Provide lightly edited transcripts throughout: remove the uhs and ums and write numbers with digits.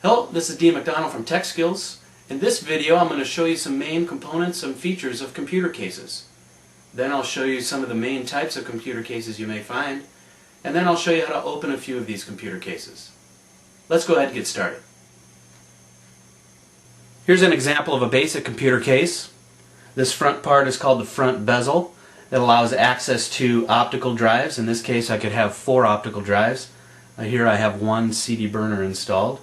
Hello, this is Dean McDonald from Tech Skills. In this video I'm going to show you some main components and features of computer cases. Then I'll show you some of the main types of computer cases you may find, and then I'll show you how to open a few of these computer cases. Let's go ahead and get started. Here's an example of a basic computer case. This front part is called the front bezel. It allows access to optical drives. In this case I could have 4 optical drives. Here I have 1 CD burner installed.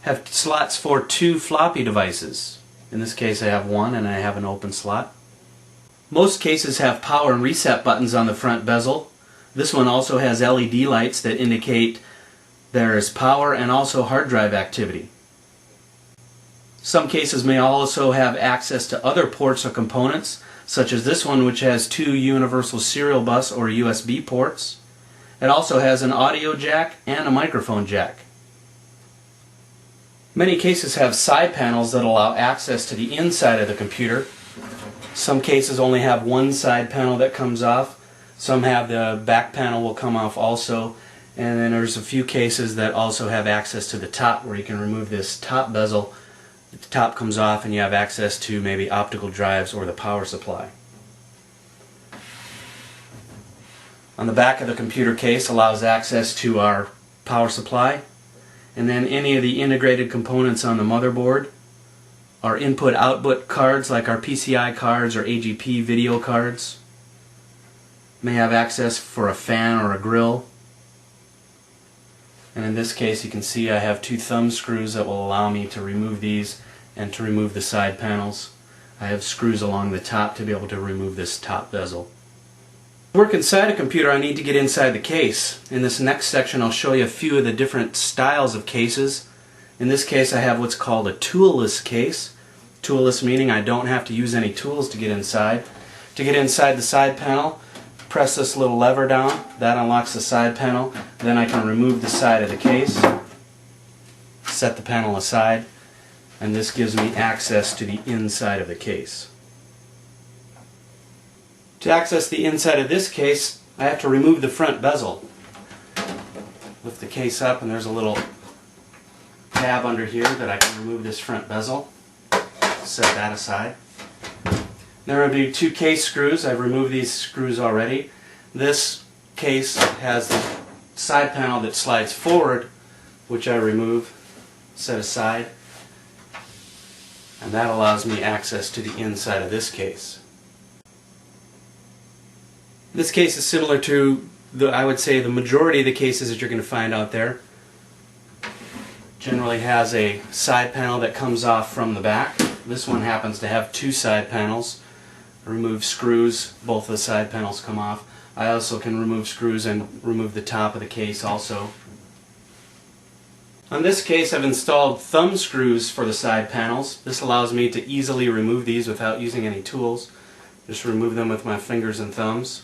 Have slots for 2 floppy devices. In this case I have 1 and I have an open slot. Most cases have power and reset buttons on the front bezel. This one also has LED lights that indicate there is power and also hard drive activity. Some cases may also have access to other ports or components, such as this one, which has 2 universal serial bus or USB ports. It also has an audio jack and a microphone jack. Many cases have side panels that allow access to the inside of the computer. Some cases only have one side panel that comes off. Some have the back panel will come off also. And then there's a few cases that also have access to the top, where you can remove this top bezel. The top comes off and you have access to maybe optical drives or the power supply. On the back of the computer case allows access to our power supply, and then any of the integrated components on the motherboard. Our input-output cards, like our PCI cards or AGP video cards, may have access for a fan or a grill. And in this case you can see I have 2 thumb screws that will allow me to remove these and to remove the side panels. I have screws along the top to be able to remove this top bezel. To work inside a computer, I need to get inside the case. In this next section I'll show you a few of the different styles of cases. In this case I have what's called a toolless case. Toolless meaning I don't have to use any tools to get inside. To get inside the side panel, press this little lever down. That unlocks the side panel. Then I can remove the side of the case, set the panel aside, and this gives me access to the inside of the case. To access the inside of this case, I have to remove the front bezel. Lift the case up and there's a little tab under here that I can remove this front bezel. Set that aside. There will be 2 case screws. I've removed these screws already. This case has the side panel that slides forward, which I remove, set aside, and that allows me access to the inside of this case. This case is similar to I would say the majority of the cases that you're going to find out there. Generally has a side panel that comes off from the back. This one happens to have 2 side panels. I remove screws, both of the side panels come off. I also can remove screws and remove the top of the case also. On this case I've installed thumb screws for the side panels. This allows me to easily remove these without using any tools. Just remove them with my fingers and thumbs.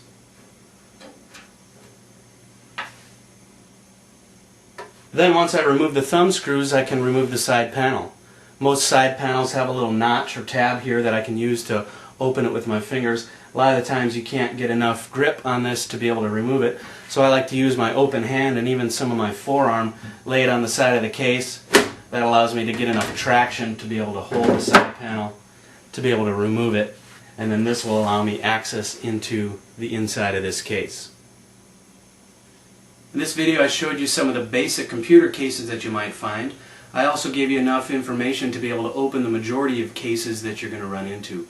Then once I remove the thumb screws, I can remove the side panel. Most side panels have a little notch or tab here that I can use to open it with my fingers. A lot of the times you can't get enough grip on this to be able to remove it, so I like to use my open hand and even some of my forearm, lay it on the side of the case. That allows me to get enough traction to be able to hold the side panel, to be able to remove it, and then this will allow me access into the inside of this case. In this video I showed you some of the basic computer cases that you might find. I also gave you enough information to be able to open the majority of cases that you're going to run into.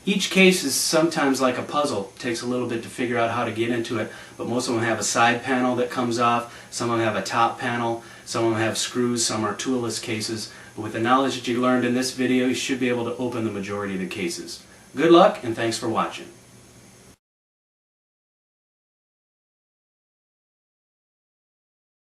Each case is sometimes like a puzzle. It takes a little bit to figure out how to get into it, but most of them have a side panel that comes off, some of them have a top panel, some of them have screws, some are toolless cases. But with the knowledge that you learned in this video, you should be able to open the majority of the cases. Good luck and thanks for watching.